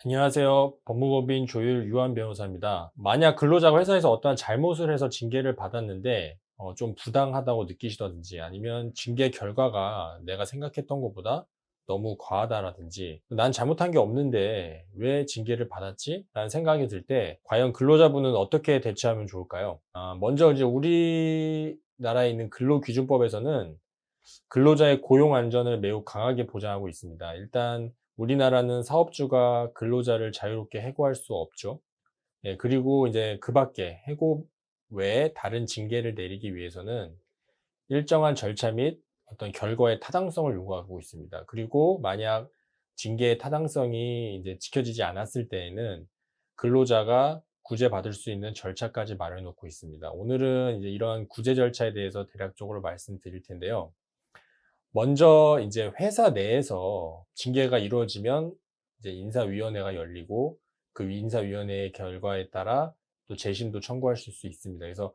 안녕하세요. 법무법인 조율 유한 변호사입니다. 만약 근로자가 회사에서 어떠한 잘못을 해서 징계를 받았는데 좀 부당하다고 느끼시다든지 아니면 징계 결과가 내가 생각했던 것보다 너무 과하다라든지 난 잘못한 게 없는데 왜 징계를 받았지? 라는 생각이 들 때 과연 근로자분은 어떻게 대처하면 좋을까요? 먼저 이제 우리나라에 있는 근로기준법에서는 근로자의 고용 안전을 매우 강하게 보장하고 있습니다. 일단 우리나라는 사업주가 근로자를 자유롭게 해고할 수 없죠. 예, 그리고 이제 그 밖에 해고 외에 다른 징계를 내리기 위해서는 일정한 절차 및 어떤 결과의 타당성을 요구하고 있습니다. 그리고 만약 징계의 타당성이 이제 지켜지지 않았을 때에는 근로자가 구제받을 수 있는 절차까지 마련해 놓고 있습니다. 오늘은 이제 이러한 구제 절차에 대해서 대략적으로 말씀드릴 텐데요. 먼저 이제 회사 내에서 징계가 이루어지면 이제 인사위원회가 열리고 그 인사위원회의 결과에 따라 또 재심도 청구하실 수 있습니다. 그래서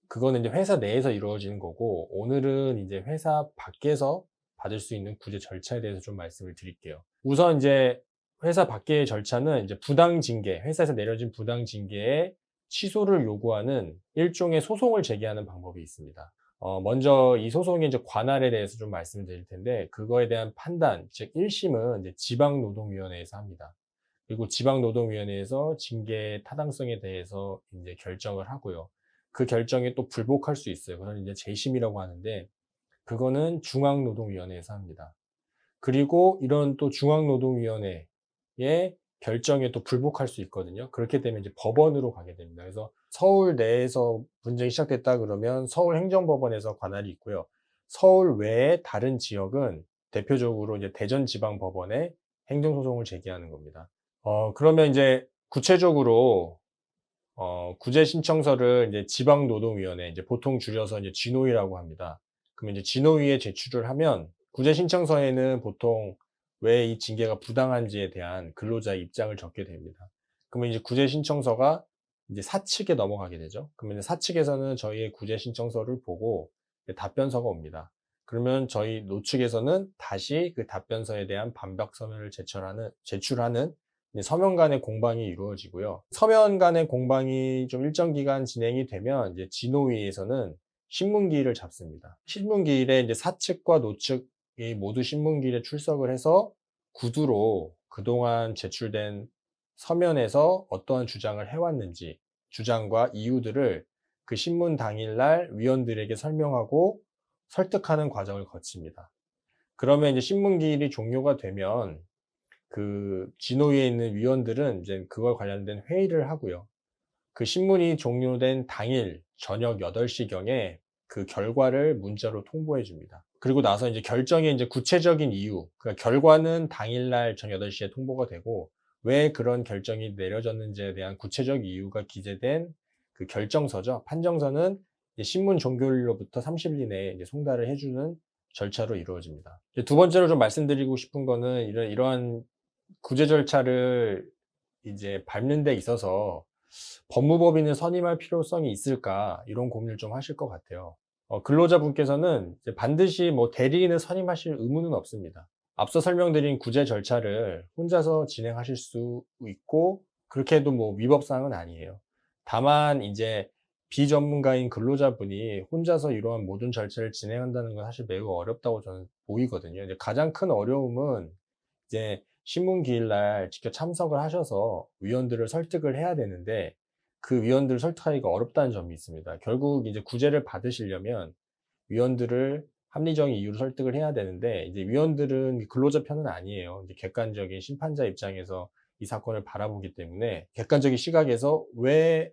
그거는 이제 회사 내에서 이루어지는 거고, 오늘은 이제 회사 밖에서 받을 수 있는 구제 절차에 대해서 좀 말씀을 드릴게요. 우선 이제 회사 밖의 절차는 이제 부당 징계, 회사에서 내려진 부당 징계의 취소를 요구하는 일종의 소송을 제기하는 방법이 있습니다. 먼저 이 소송의 이제 관할에 대해서 좀 말씀을 드릴 텐데, 그거에 대한 판단, 즉 1심은 이제 지방노동위원회에서 합니다. 그리고 지방노동위원회에서 징계의 타당성에 대해서 이제 결정을 하고요. 그 결정에 또 불복할 수 있어요. 그건 이제 재심이라고 하는데, 그거는 중앙노동위원회에서 합니다. 그리고 이런 또 중앙노동위원회의 결정에 또 불복할 수 있거든요. 그렇게 되면 이제 법원으로 가게 됩니다. 그래서 서울 내에서 분쟁이 시작됐다 그러면 서울행정법원에서 관할이 있고요. 서울 외에 다른 지역은 대표적으로 이제 대전지방법원에 행정소송을 제기하는 겁니다. 그러면 이제 구체적으로 구제 신청서를 이제 지방노동위원회, 이제 보통 줄여서 이제 진노위라고 합니다. 그러면 이제 진노위에 제출을 하면 구제 신청서에는 보통 왜 이 징계가 부당한지에 대한 근로자의 입장을 적게 됩니다. 그러면 이제 구제 신청서가 이제 사측에 넘어가게 되죠. 그러면 사측에서는 저희의 구제 신청서를 보고 답변서가 옵니다. 그러면 저희 노측에서는 다시 그 답변서에 대한 반박 서면을 제출하는 서면 간의 공방이 이루어지고요. 서면 간의 공방이 좀 일정 기간 진행이 되면 이제 진호위에서는 신문기일을 잡습니다. 신문기일에 이제 사측과 노측이 모두 신문기일에 출석을 해서 구두로 그동안 제출된 서면에서 어떠한 주장을 해왔는지 주장과 이유들을 그 신문 당일날 위원들에게 설명하고 설득하는 과정을 거칩니다. 그러면 이제 신문기일이 종료가 되면 그 진호위에 있는 위원들은 이제 그걸 관련된 회의를 하고요. 그 신문이 종료된 당일 저녁 8시경에 그 결과를 문자로 통보해 줍니다. 그리고 나서 이제 결정의 이제 구체적인 이유, 그러니까 결과는 당일날 저녁 8시에 통보가 되고 왜 그런 결정이 내려졌는지에 대한 구체적 이유가 기재된 그 결정서죠. 판정서는 신문 종결로부터 30일 이내에 이제 송달을 해주는 절차로 이루어집니다. 두 번째로 좀 말씀드리고 싶은 거는 이러한 구제 절차를 이제 밟는 데 있어서 '법무법인을 선임할 필요성이 있을까?' 이런 고민을 좀 하실 것 같아요. 근로자분께서는 이제 반드시 뭐 대리인을 선임하실 의무는 없습니다. 앞서 설명드린 구제 절차를 혼자서 진행하실 수 있고 그렇게 해도 뭐 위법 사항은 아니에요. 다만 이제 비전문가인 근로자분이 혼자서 이러한 모든 절차를 진행한다는 건 사실 매우 어렵다고 저는 보이거든요. 이제 가장 큰 어려움은 이제 신문기일날 직접 참석을 하셔서 위원들을 설득을 해야 되는데 그 위원들을 설득하기가 어렵다는 점이 있습니다. 결국 이제 구제를 받으시려면 위원들을 합리적인 이유로 설득을 해야 되는데 이제 위원들은 근로자 편은 아니에요. 이제 객관적인 심판자 입장에서 이 사건을 바라보기 때문에 객관적인 시각에서 왜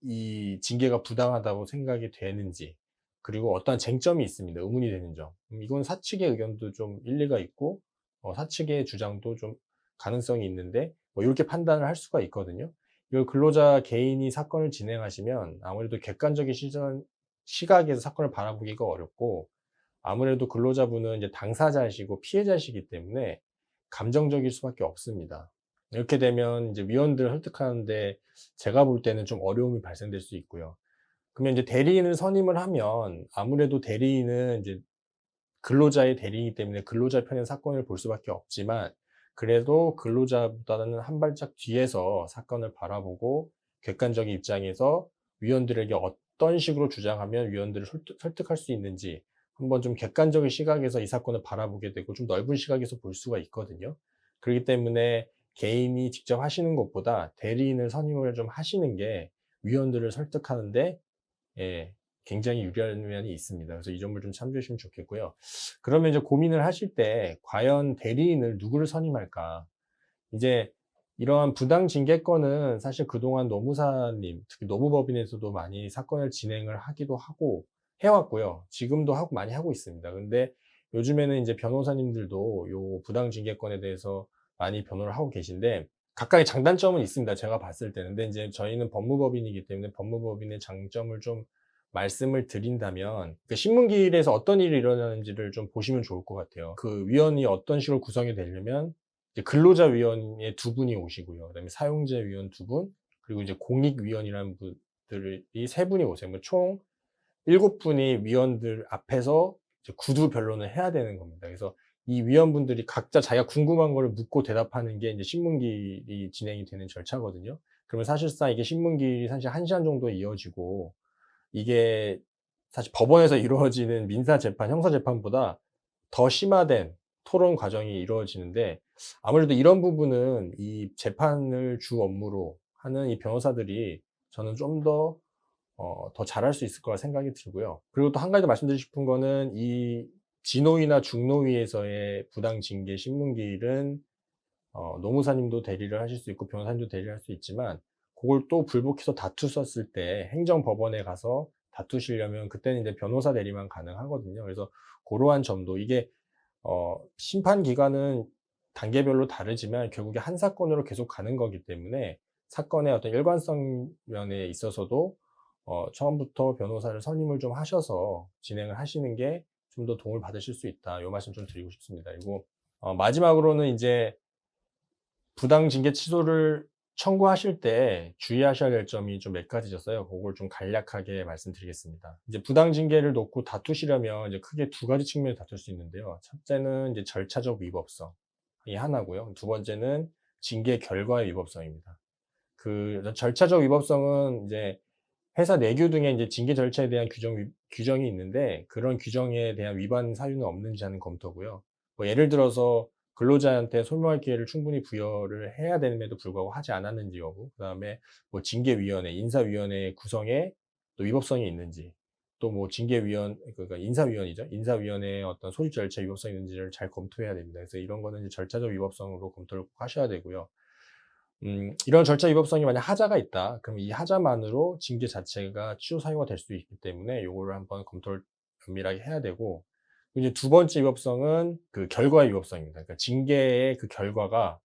이 징계가 부당하다고 생각이 되는지 그리고 어떠한 쟁점이 있습니다. 의문이 되는 점. 이건 사측의 의견도 좀 일리가 있고 사측의 주장도 좀 가능성이 있는데 뭐 이렇게 판단을 할 수가 있거든요. 이걸 근로자 개인이 사건을 진행하시면 아무래도 객관적인 시각에서 사건을 바라보기가 어렵고 아무래도 근로자분은 이제 당사자이시고 피해자시기 때문에 감정적일 수밖에 없습니다. 이렇게 되면 이제 위원들을 설득하는데 제가 볼 때는 좀 어려움이 발생될 수 있고요. 그러면 이제 대리인을 선임을 하면 아무래도 대리인은 이제 근로자의 대리이기 때문에 근로자 편의 사건을 볼 수밖에 없지만 그래도 근로자보다는 한 발짝 뒤에서 사건을 바라보고 객관적인 입장에서 위원들에게 어떤 식으로 주장하면 위원들을 설득할 수 있는지 한번 좀 객관적인 시각에서 이 사건을 바라보게 되고 좀 넓은 시각에서 볼 수가 있거든요. 그렇기 때문에 개인이 직접 하시는 것보다 대리인을 선임을 좀 하시는 게 위원들을 설득하는데 예, 굉장히 유리한 면이 있습니다. 그래서 이 점을 좀 참조하시면 좋겠고요. 그러면 이제 고민을 하실 때 과연 대리인을 누구를 선임할까? 이제 이러한 부당 징계권은 사실 그동안 노무사님, 특히 노무법인에서도 많이 사건을 진행을 하기도 하고 해왔고요. 지금도 하고 많이 하고 있습니다. 근데 요즘에는 이제 변호사님들도 요 부당 징계권에 대해서 많이 변호를 하고 계신데 각각의 장단점은 있습니다. 제가 봤을 때는. 근데 이제 저희는 법무법인이기 때문에 법무법인의 장점을 좀 말씀을 드린다면 그 신문기일에서 어떤 일이 일어나는지를 좀 보시면 좋을 것 같아요. 그 위원이 어떤 식으로 구성이 되려면 이제 근로자위원회 두 분이 오시고요. 그다음에 사용자위원 두 분, 그리고 이제 공익위원이라는 분들이 세 분이 오세요. 뭐 총 7분이 위원들 앞에서 이제 구두 변론을 해야 되는 겁니다. 그래서 이 위원분들이 각자 자기가 궁금한 거를 묻고 대답하는 게 이제 신문기일이 진행이 되는 절차거든요. 그러면 사실상 이게 신문기일이 사실 1시간 정도 이어지고 이게 사실 법원에서 이루어지는 민사재판, 형사재판보다 더 심화된 토론 과정이 이루어지는데 아무래도 이런 부분은 이 재판을 주 업무로 하는 이 변호사들이 저는 좀 더 잘할 수 있을 거라 생각이 들고요. 그리고 또 한 가지 더 말씀드리고 싶은 거는 이 진호위나 중노위에서의 부당 징계 신문기일은 노무사님도 대리를 하실 수 있고 변호사님도 대리를 할 수 있지만 그걸 또 불복해서 다투셨을 때 행정법원에 가서 다투시려면 그때는 이제 변호사 대리만 가능하거든요. 그래서 그러한 점도 이게 심판 기간은 단계별로 다르지만 결국에 한 사건으로 계속 가는 거기 때문에 사건의 어떤 일관성 면에 있어서도 처음부터 변호사를 선임을 좀 하셔서 진행을 하시는 게 좀 더 도움을 받으실 수 있다. 요 말씀 좀 드리고 싶습니다. 그리고 마지막으로는 이제 부당 징계 취소를 청구하실 때 주의하셔야 될 점이 좀 몇 가지였어요. 그걸 좀 간략하게 말씀드리겠습니다. 이제 부당 징계를 놓고 다투시려면 이제 크게 두 가지 측면에서 다툴 수 있는데요. 첫째는 이제 절차적 위법성이 하나고요. 두 번째는 징계 결과의 위법성입니다. 그 절차적 위법성은 이제 회사 내규 등에 이제 징계 절차에 대한 규정이 있는데 그런 규정에 대한 위반 사유는 없는지 하는 검토고요. 뭐 예를 들어서 근로자한테 소명할 기회를 충분히 부여를 해야 되는데도 불구하고 하지 않았는지 여부, 그다음에 뭐 징계위원회, 인사위원회 구성에 또 위법성이 있는지, 또 뭐 징계위원, 그러니까 인사위원이죠. 인사위원회의 어떤 소집 절차 위법성이 있는지를 잘 검토해야 됩니다. 그래서 이런 거는 이제 절차적 위법성으로 검토를 꼭 하셔야 되고요. 이런 절차 위법성이 만약 하자가 있다. 그럼 이 하자만으로 징계 자체가 취소 사유가 될 수 있기 때문에 요거를 한번 검토를 면밀하게 해야 되고, 이제 두 번째 위법성은 그 결과의 위법성입니다. 그러니까 징계의 그 결과가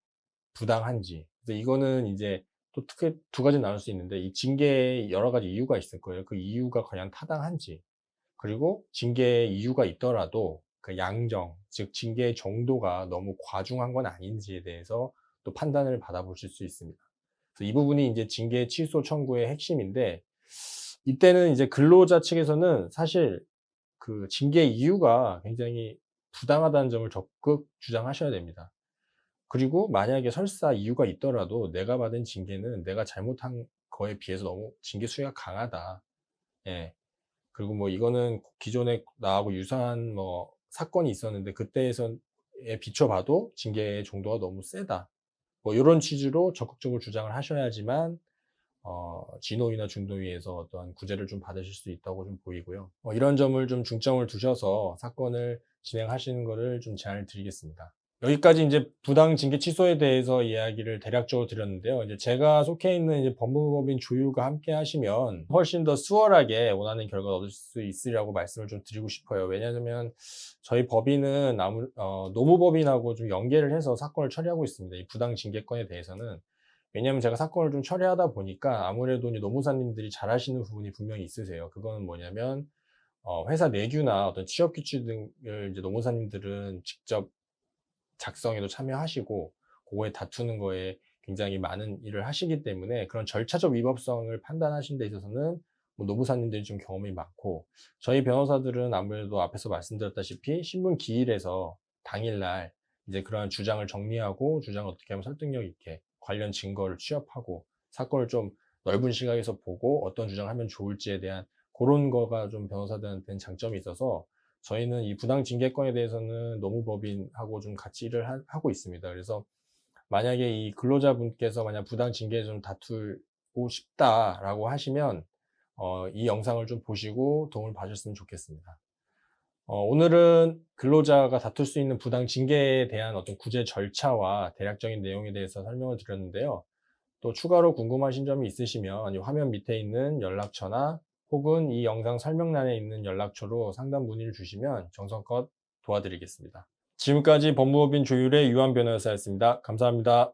부당한지. 그래서 이거는 이제 또 크게 두 가지 나눌 수 있는데 이 징계에 여러 가지 이유가 있을 거예요. 그 이유가 과연 타당한지. 그리고 징계의 이유가 있더라도 그 양정, 즉 징계의 정도가 너무 과중한 건 아닌지에 대해서 또 판단을 받아보실 수 있습니다. 그래서 이 부분이 이제 징계 취소 청구의 핵심인데 이때는 이제 근로자 측에서는 사실 그 징계 이유가 굉장히 부당하다는 점을 적극 주장하셔야 됩니다. 그리고 만약에 설사 이유가 있더라도 내가 받은 징계는 내가 잘못한 거에 비해서 너무 징계 수위가 강하다. 예. 그리고 뭐 이거는 기존에 나하고 유사한 뭐 사건이 있었는데 그때에 비춰봐도 징계의 정도가 너무 세다. 뭐 요런 취지로 적극적으로 주장을 하셔야지만 진호위나 중도위에서 어떠한 구제를 좀 받으실 수 있다고 좀 보이고요. 이런 점을 좀 중점을 두셔서 사건을 진행하시는 거를 좀 제안을 드리겠습니다. 여기까지 이제 부당 징계 취소에 대해서 이야기를 대략적으로 드렸는데요. 이제 제가 속해 있는 이제 법무법인 조율과 함께 하시면 훨씬 더 수월하게 원하는 결과를 얻을 수 있으리라고 말씀을 좀 드리고 싶어요. 왜냐하면 저희 법인은 노무법인하고 좀 연계를 해서 사건을 처리하고 있습니다. 이 부당 징계권에 대해서는. 왜냐하면 제가 사건을 좀 처리하다 보니까 아무래도 이제 노무사님들이 잘 하시는 부분이 분명히 있으세요. 그거는 뭐냐면 회사 내규나 어떤 취업 규칙 등을 이제 노무사님들은 직접 작성에도 참여하시고 그거에 다투는 거에 굉장히 많은 일을 하시기 때문에 그런 절차적 위법성을 판단하시는 데 있어서는 뭐 노무사님들이 좀 경험이 많고, 저희 변호사들은 아무래도 앞에서 말씀드렸다시피 신문 기일에서 당일날 이제 그러한 주장을 정리하고 주장을 어떻게 하면 설득력 있게 관련 증거를 취합하고 사건을 좀 넓은 시각에서 보고 어떤 주장을 하면 좋을지에 대한 그런 거가 좀 변호사들한테는 장점이 있어서 저희는 이 부당징계권에 대해서는 노무법인하고 좀 같이 일을 하고 있습니다. 그래서 만약에 이 근로자분께서 만약 부당징계 좀 다투고 싶다라고 하시면 이 영상을 좀 보시고 도움을 받으셨으면 좋겠습니다. 오늘은 근로자가 다툴 수 있는 부당징계에 대한 어떤 구제 절차와 대략적인 내용에 대해서 설명을 드렸는데요. 또 추가로 궁금하신 점이 있으시면 이 화면 밑에 있는 연락처나 혹은 이 영상 설명란에 있는 연락처로 상담 문의를 주시면 정성껏 도와드리겠습니다. 지금까지 법무법인 조율의 유한 변호사였습니다. 감사합니다.